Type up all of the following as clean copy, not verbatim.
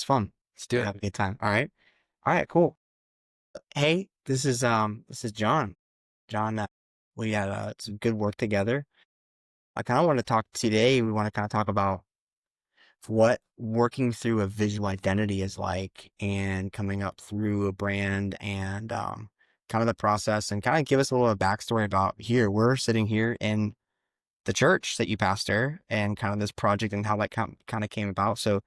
It's fun. Let's do it. Have a good time. All right. All right, cool. Hey, this is John. John, we had some good work together. I kind of want to talk today. We want to kind of talk about what working through a visual identity is like and coming up through a brand and kind of the process and kind of give us a little backstory about here. We're sitting here in the church that you pastor and kind of this project and how that kind of came about. So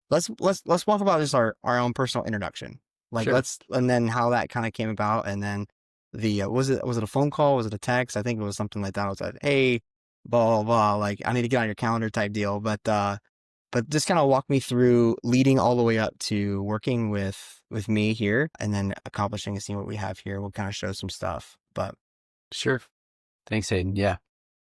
let's talk about just our own personal introduction. Like Sure. let's and then how that kind of came about, and then the was it a phone call? Was it a text? I think it was something like that. I was like, hey, blah blah blah. Like I need to get on your calendar type deal. But just kind of walk me through leading all the way up to working with me here, and then accomplishing and seeing what we have here. We'll kind of show some stuff. But Sure. Thanks, Hayden. Yeah.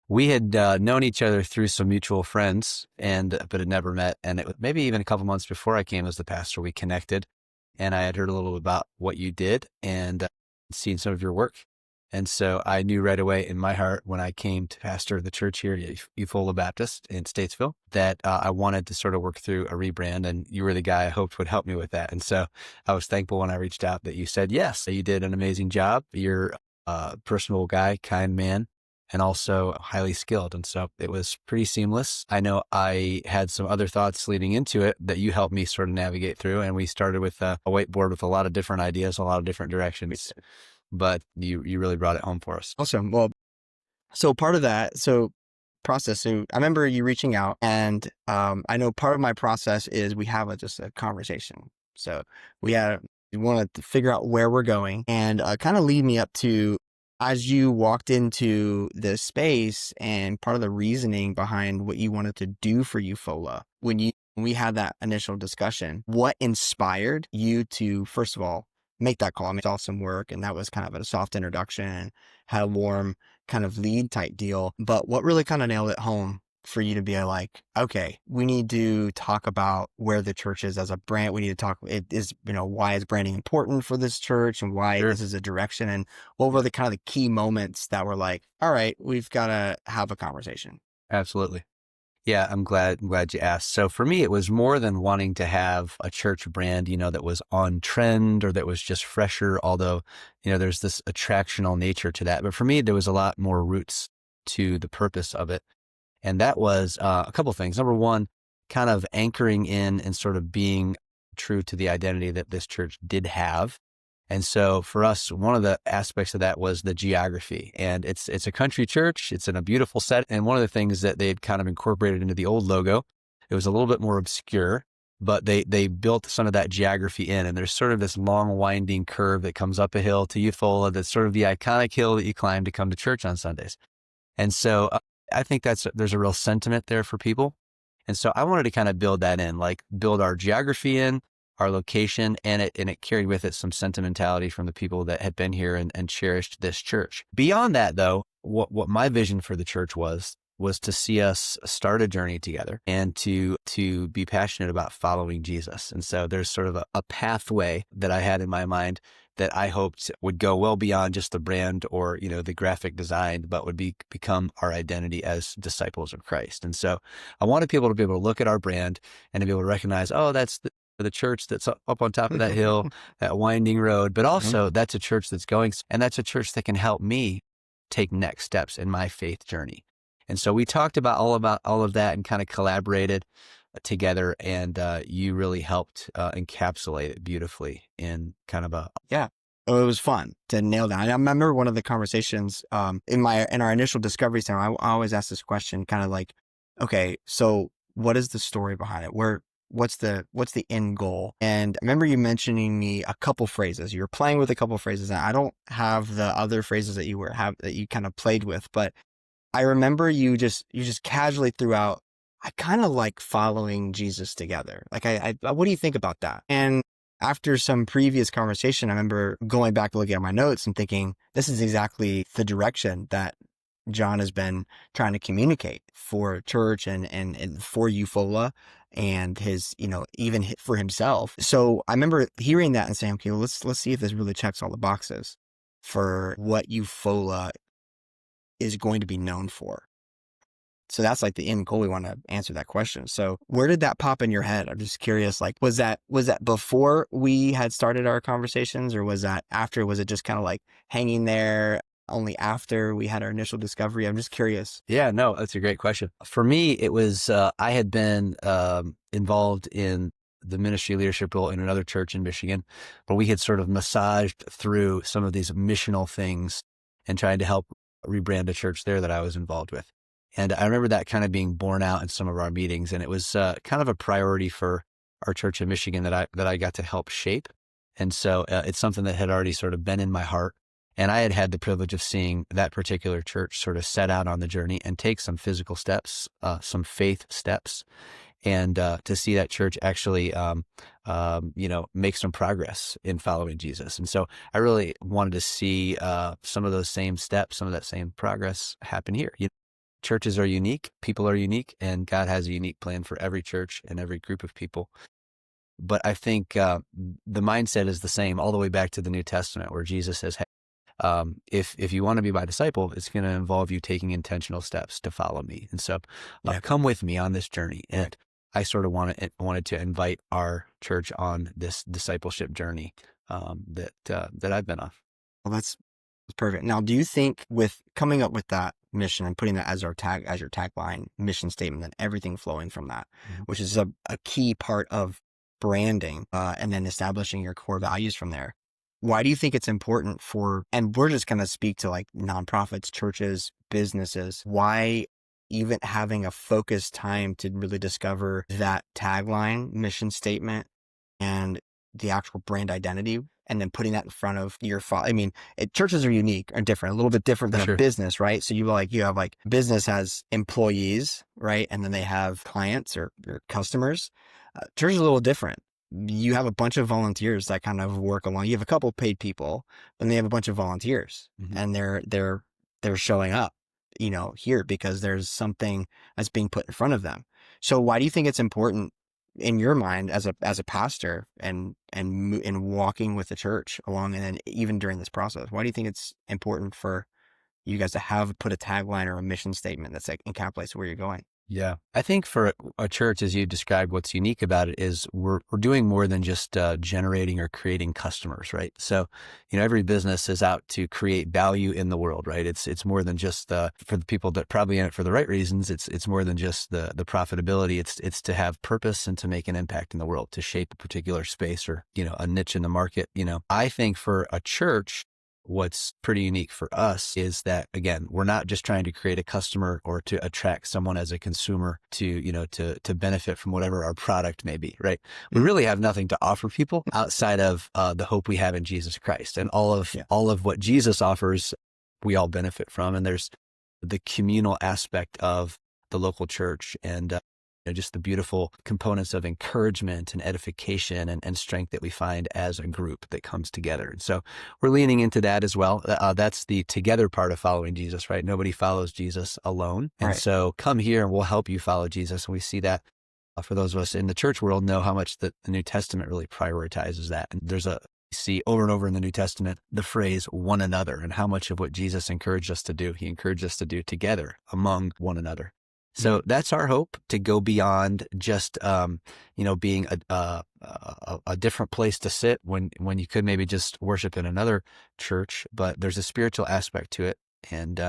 We had known each other through some mutual friends but had never met. And maybe even a couple months before I came as the pastor, we connected and I had heard a little about what you did and seen some of your work. And so I knew right away in my heart when I came to pastor the church here at Eufola Baptist in Statesville that I wanted to sort of work through a rebrand, and you were the guy I hoped would help me with that. And so I was thankful when I reached out that you said yes. You did an amazing job. You're a personable guy, kind man, and also highly skilled. And so it was pretty seamless. I know I had some other thoughts leading into it that you helped me sort of navigate through. And we started with a whiteboard with a lot of different ideas, a lot of different directions, but you really brought it home for us. awesome. Well, so part of that, so process. So I remember you reaching out, and I know part of my process is we have just a conversation. So we wanted to figure out where we're going, and kind of lead me up to as you walked into this space, and part of the reasoning behind what you wanted to do for Eufola when we had that initial discussion. What inspired you to first of all make that call? I mean, it's awesome work, and that was kind of a soft introduction and had a warm kind of lead type deal. But what really kind of nailed it home for you to be like, okay, we need to talk about where the church is as a brand. We need to talk, it is, why is branding important for this church and why Sure. this is a direction, and what were the kind of the key moments that were like, all right, we've got to have a conversation. Absolutely. Yeah, I'm glad you asked. So for me, it was more than wanting to have a church brand, that was on trend or that was just fresher, although, there's this attractional nature to that. But for me, there was a lot more roots to the purpose of it. And that was a couple of things. Number one, kind of anchoring in and sort of being true to the identity that this church did have. And so for us, one of the aspects of that was the geography. And it's a country church. It's in a beautiful set. And one of the things that they'd kind of incorporated into the old logo, it was a little bit more obscure, but they built some of that geography in. And there's sort of this long winding curve that comes up a hill to Eufola. That's sort of the iconic hill that you climb to come to church on Sundays. And so I think there's a real sentiment there for people. And so I wanted to kind of build that in, like build our geography in, our location, and it carried with it some sentimentality from the people that had been here and cherished this church. Beyond that, though, what my vision for the church was to see us start a journey together and to be passionate about following Jesus. And so there's sort of a pathway that I had in my mind that I hoped would go well beyond just the brand or, the graphic design, but would become our identity as disciples of Christ. And so I wanted people to be able to look at our brand and to be able to recognize, oh, that's the church that's up on top of that hill, that winding road, but also that's a church that's going, and that's a church that can help me take next steps in my faith journey. And so we talked about all of that and kind of collaborated together, and you really helped encapsulate it beautifully in kind of Yeah. Oh, it was fun to nail down. I remember one of the conversations in our initial discovery center. I always ask this question, kind of like, okay, so what is the story behind it? What's the end goal? And I remember you mentioning me a couple phrases. You were playing with a couple phrases, and I don't have the other phrases that you kind of played with, but I remember you just casually threw out, I kind of like following Jesus together. Like what do you think about that? And after some previous conversation, I remember going back looking at my notes and thinking, this is exactly the direction that John has been trying to communicate for church and for Eufola and his, even for himself. So I remember hearing that and saying, okay, well, let's see if this really checks all the boxes for what Eufola is going to be known for. So that's like the end goal. We want to answer that question. So where did that pop in your head? I'm just curious, like, was that before we had started our conversations, or was that after? Was it just kind of like hanging there only after we had our initial discovery? I'm just curious. Yeah, no, that's a great question. For me, it was, I had been involved in the ministry leadership role in another church in Michigan, where we had sort of massaged through some of these missional things and tried to help rebrand a church there that I was involved with. And I remember that kind of being borne out in some of our meetings, and it was kind of a priority for our church in Michigan that I got to help shape. And so it's something that had already sort of been in my heart. And I had had the privilege of seeing that particular church sort of set out on the journey and take some physical steps, some faith steps, and to see that church actually, make some progress in following Jesus. And so I really wanted to see some of those same steps, some of that same progress happen here. Churches are unique, people are unique, and God has a unique plan for every church and every group of people. But I think the mindset is the same all the way back to the New Testament, where Jesus says, hey, if you want to be my disciple, it's going to involve you taking intentional steps to follow me. And so come with me on this journey. And I sort of wanted to invite our church on this discipleship journey that I've been on. Well, that's perfect. Now, do you think with coming up with that mission and putting that as your tagline, mission statement, and everything flowing from that, which is a key part of branding, and then establishing your core values from there, why do you think it's important and we're just going to speak to like nonprofits, churches, businesses, why even having a focused time to really discover that tagline, mission statement, and the actual brand identity, and then putting that in front of your churches are unique or different, a little bit different than a business, right? So you have like business has employees, right? And then they have clients or customers. Church is a little different. You have a bunch of volunteers that kind of work along. You have a couple paid people, but they have a bunch of volunteers, and they're showing up, here because there's something that's being put in front of them. So why do you think it's important in your mind as a pastor and walking with the church along, and then even during this process, why do you think it's important for you guys to put a tagline or a mission statement that's like encapsulates where you're going? Yeah. I think for a church, as you described, what's unique about it is we're doing more than just generating or creating customers, right? So, every business is out to create value in the world, right? It's more than just for the people that probably in it for the right reasons. It's more than just the profitability. It's to have purpose and to make an impact in the world, to shape a particular space or, a niche in the market. I think for a church, what's pretty unique for us is that, again, we're not just trying to create a customer or to attract someone as a consumer to benefit from whatever our product may be, right? We really have nothing to offer people outside of the hope we have in Jesus Christ, and all of what Jesus offers, we all benefit from. And there's the communal aspect of the local church and just the beautiful components of encouragement and edification and strength that we find as a group that comes together. And so we're leaning into that as well. That's the together part of following Jesus, right? Nobody follows Jesus alone. And so come here and we'll help you follow Jesus. And we see that for those of us in the church world know how much the New Testament really prioritizes that. And see over and over in the New Testament, the phrase one another, and how much of what Jesus encouraged us to do, he encouraged us to do together among one another. So that's our hope, to go beyond just, being a different place to sit when you could maybe just worship in another church, but there's a spiritual aspect to it. And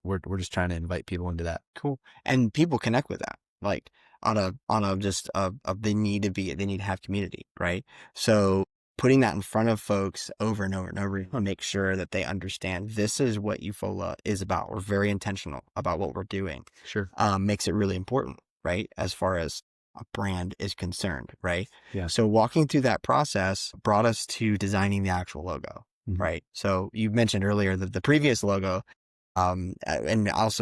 we're just trying to invite people into that. Cool. And people connect with that, like they need to have community, right? So putting that in front of folks over and over and over to make sure that they understand this is what Eufola is about. We're very intentional about what we're doing. Sure. Makes it really important, right? As far as a brand is concerned, right? Yeah. So walking through that process brought us to designing the actual logo, right? So you mentioned earlier that the previous logo, and I'll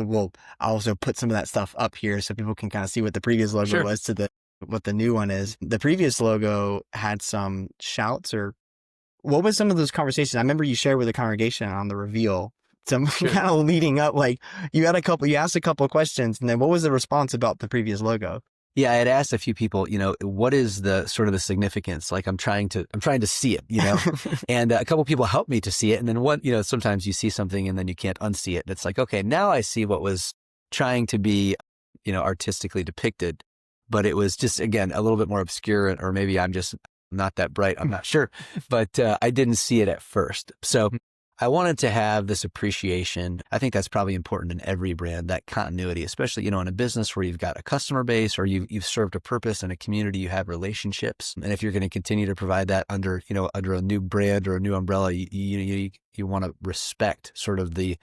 also put some of that stuff up here so people can kind of see what the previous logo was to what the new one is. The previous logo had some shouts, or what was some of those conversations? I remember you shared with the congregation on the reveal, some kind of leading up, like you asked a couple of questions, and then what was the response about the previous logo? Yeah, I had asked a few people, what is the sort of the significance? Like I'm trying to see it, and a couple of people helped me to see it. And then sometimes you see something and then you can't unsee it. And it's like, okay, now I see what was trying to be artistically depicted, but it was just, again, a little bit more obscure, or maybe I'm just not that bright. I'm not sure, but I didn't see it at first. So I wanted to have this appreciation. I think that's probably important in every brand, that continuity, especially, in a business where you've got a customer base, or you've served a purpose in a community, you have relationships. And if you're going to continue to provide that under a new brand or a new umbrella, you want to respect sort of the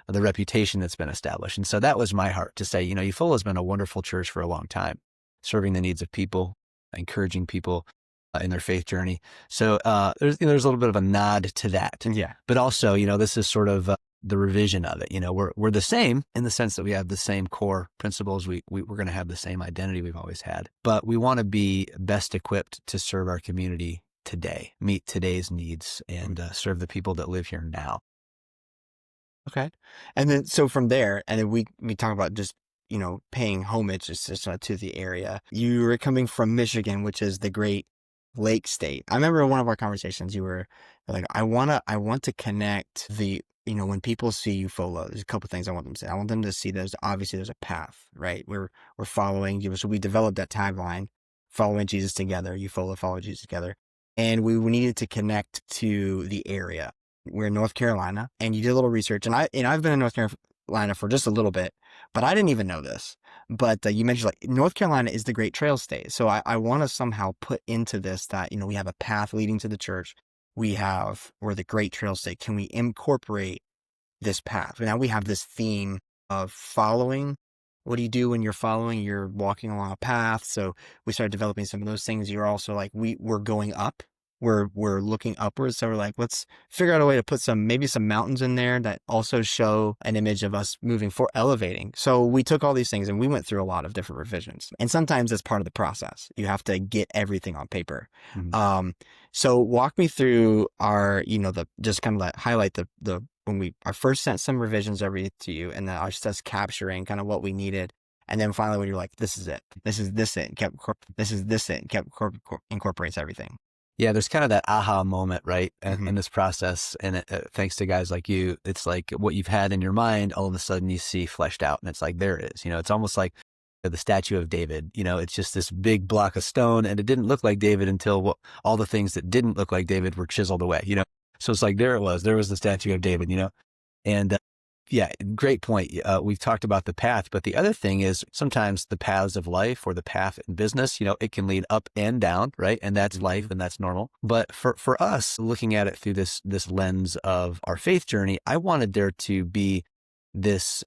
reputation that's been established. And so that was my heart to say, Eufola has been a wonderful church for a long time, serving the needs of people, encouraging people in their faith journey. So there's a little bit of a nod to that. Yeah. But also, this is sort of the revision of it. We're the same in the sense that we have the same core principles. We're going to have the same identity we've always had, but we want to be best equipped to serve our community today, meet today's needs, and serve the people that live here now. Okay. And then, so from there, and then we talk about just, paying homage to the area. You were coming from Michigan, which is the great Lake State. I remember in one of our conversations, you were like, I want to connect when people see Eufola, there's a couple things I want them to see. I want them to see there's a path, right? We're following, so we developed that tagline, following Jesus together, Eufola, follow Jesus together. And we needed to connect to the area. We're in North Carolina, and you did a little research, and I've been in North Carolina for just a little bit, but I didn't even know this. But you mentioned like North Carolina is the great trail state. So I want to somehow put into this that, we have a path leading to the church. We're the great trail state. Can we incorporate this path? Now we have this theme of following. What do you do when you're following? You're walking along a path. So we started developing some of those things. You're also like, we're going up. We're looking upwards. So we're like, let's figure out a way to put maybe some mountains in there that also show an image of us moving forward, elevating. So we took all these things and we went through a lot of different revisions. And sometimes that's part of the process. You have to get everything on paper. Mm-hmm. So walk me through just kind of like highlight when I first sent some revisions over to you, and then I was just capturing kind of what we needed. And then finally, when you're like, this is it, this is it, and kept incorporates everything. Yeah, there's kind of that aha moment, right, in this process. And thanks to guys like you, it's like what you've had in your mind, all of a sudden you see fleshed out. And it's like, there it is. It's almost like the statue of David. It's just this big block of stone, and it didn't look like David until all the things that didn't look like David were chiseled away, So it's like, there was the statue of David, And yeah, great point. We've talked about the path, but the other thing is sometimes the paths of life, or the path in business, it can lead up and down, right? And that's life, and that's normal. But for us, looking at it through this lens of our faith journey, I wanted there to be this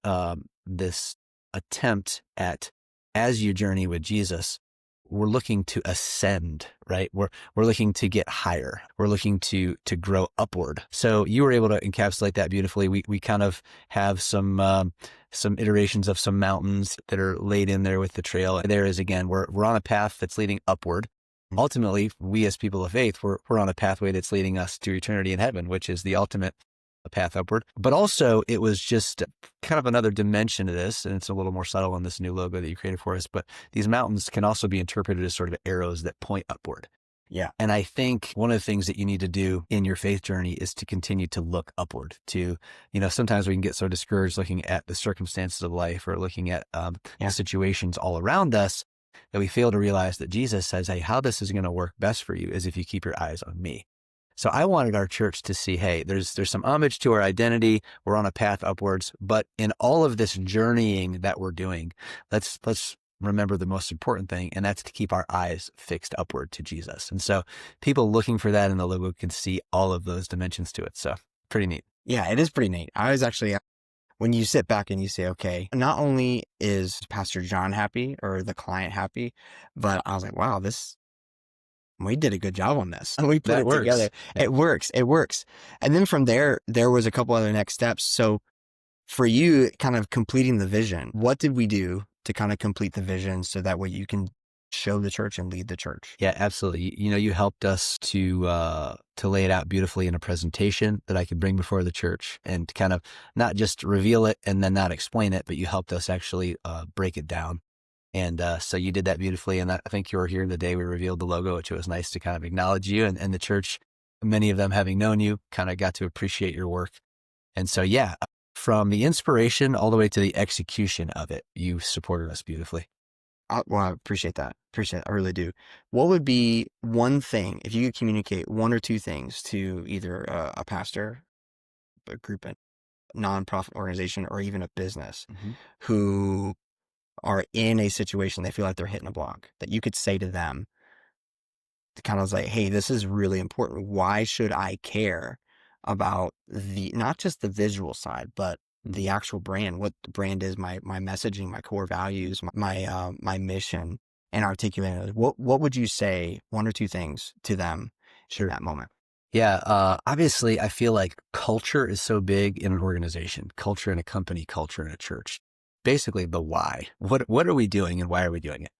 attempt at, as you journey with Jesus, we're looking to ascend, right? We're looking to get higher. We're looking to grow upward. So you were able to encapsulate that beautifully. We kind of have some iterations of some mountains that are laid in there with the trail. There is, again, we're on a path that's leading upward. Ultimately, we as people of faith, we're on a pathway that's leading us to eternity in heaven, which is the ultimate path upward. But also, it was just kind of another dimension to this, and it's a little more subtle in this new logo that you created for us. But these mountains can also be interpreted as sort of arrows that point upward. Yeah. And I think one of the things that you need to do in your faith journey is to continue to look upward to, sometimes we can get so discouraged looking at the circumstances of life, or looking at the situations all around us, that we fail to realize that Jesus says, hey, how this is going to work best for you is if you keep your eyes on me. So I wanted our church to see, hey, there's some homage to our identity. We're on a path upwards, but in all of this journeying that we're doing, let's remember the most important thing, and that's to keep our eyes fixed upward to Jesus. And so people looking for that in the logo can see all of those dimensions to it. So pretty neat. Yeah, it is pretty neat. I was actually, when you sit back and you say, okay, not only is Pastor John happy or the client happy, but I was like, wow, we did a good job on this. We put it together. Yeah. It works. And then from there was a couple other next steps. So for you, kind of completing the vision, what did we do to kind of complete the vision so that way you can show the church and lead the church? Yeah, absolutely. You helped us to lay it out beautifully in a presentation that I could bring before the church, and kind of not just reveal it and then not explain it, but you helped us actually break it down. And so you did that beautifully. And I think you were here the day we revealed the logo, which was nice to kind of acknowledge you, and the church, many of them having known you, kind of got to appreciate your work. And so, yeah, from the inspiration all the way to the execution of it, you supported us beautifully. Well, I appreciate that. I really do. What would be one thing, if you could communicate one or two things to either a pastor, a group, a nonprofit organization, or even a business who are in a situation they feel like they're hitting a block, that you could say to them to kind of like, hey, this is really important. Why should I care about not just the visual side, but the actual brand, what the brand is, my messaging, my core values, my mission, and articulating those. What would you say, one or two things to them in that moment? Yeah. Obviously, I feel like culture is so big in an organization, culture in a company, culture in a church. Basically, the why. What are we doing and why are we doing it?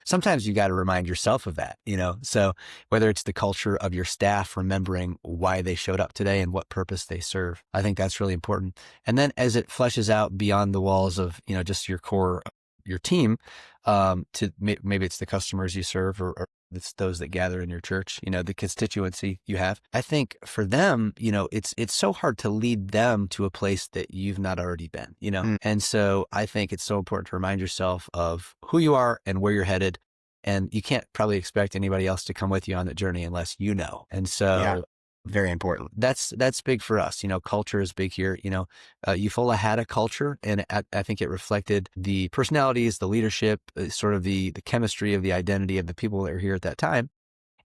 Sometimes you got to remind yourself of that, So whether it's the culture of your staff, remembering why they showed up today and what purpose they serve, I think that's really important. And then as it fleshes out beyond the walls of, just your core, your team, to maybe it's the customers you serve or it's those that gather in your church, the constituency you have. I think for them, it's so hard to lead them to a place that you've not already been, And so I think it's so important to remind yourself of who you are and where you're headed. And you can't probably expect anybody else to come with you on that journey unless you know. And so very important. That's big for us. Culture is big here. Eufola had a culture, and I think it reflected the personalities, the leadership, sort of the chemistry of the identity of the people that were here at that time.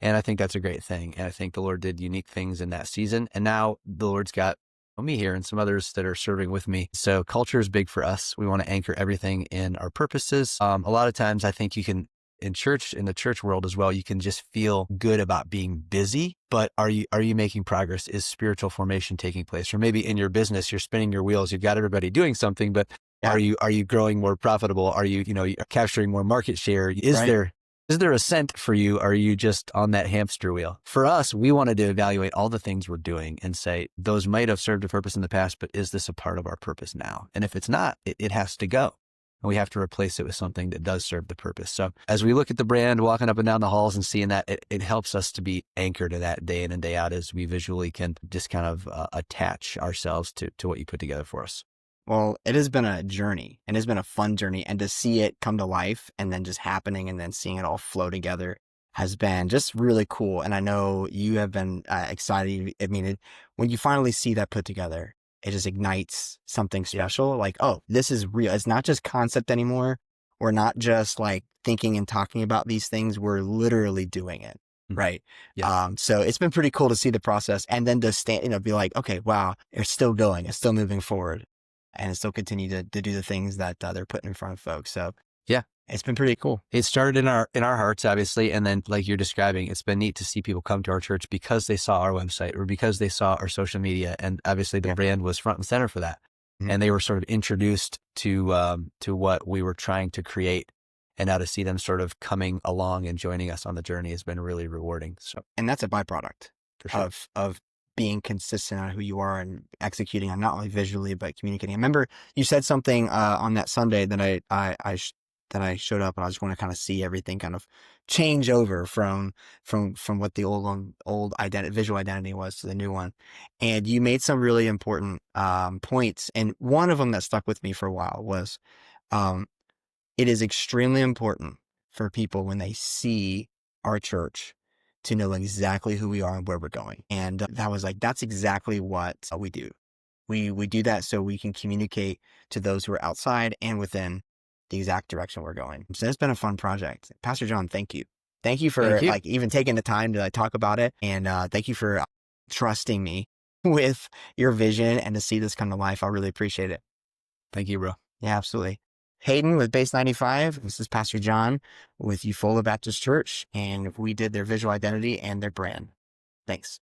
And I think that's a great thing. And I think the Lord did unique things in that season. And now the Lord's got me here and some others that are serving with me. So culture is big for us. We want to anchor everything in our purposes. A lot of times I think you can, in the church world as well, you can just feel good about being busy, but are you making progress? Is spiritual formation taking place? Or maybe in your business, you're spinning your wheels. You've got everybody doing something, but are you growing more profitable? Are you, capturing more market share? Is there a scent for you? Are you just on that hamster wheel? For us, we wanted to evaluate all the things we're doing and say, those might have served a purpose in the past, but is this a part of our purpose now? And if it's not, it has to go. And we have to replace it with something that does serve the purpose. So as we look at the brand, walking up and down the halls and seeing that, it helps us to be anchored to that day in and day out as we visually can just kind of attach ourselves to what you put together for us. Well, it has been a journey, and it's been a fun journey, and to see it come to life and then just happening and then seeing it all flow together has been just really cool. And I know you have been excited. I mean, when you finally see that put together, it just ignites something special. Like, oh, this is real. It's not just concept anymore. We're not just like thinking and talking about these things. We're literally doing it. Right. Yeah. So it's been pretty cool to see the process and then to stand, be like, okay, wow, it's still going. It's still moving forward and it still continue to do the things that they're putting in front of folks. So yeah, it's been pretty cool. It started in our hearts, obviously. And then like you're describing, it's been neat to see people come to our church because they saw our website or because they saw our social media. And obviously the brand was front and center for that. Mm-hmm. And they were sort of introduced to what we were trying to create. And now to see them sort of coming along and joining us on the journey has been really rewarding. So, and that's a byproduct for sure. of being consistent on who you are and executing on not only visually, but communicating. I remember you said something on that Sunday that I showed up, and I just want to kind of see everything kind of change over from what the old visual identity was to the new one. And you made some really important points. And one of them that stuck with me for a while was, it is extremely important for people when they see our church to know exactly who we are and where we're going. And that was like, that's exactly what we do. We do that so we can communicate to those who are outside and within the exact direction we're going. So it's been a fun project. Pastor John, thank you. Thank you for like even taking the time to talk about it. And thank you for trusting me with your vision and to see this come to life. I really appreciate it. Thank you, bro. Yeah, absolutely. Hayden with Base 95. This is Pastor John with Eufola Baptist Church, and we did their visual identity and their brand. Thanks.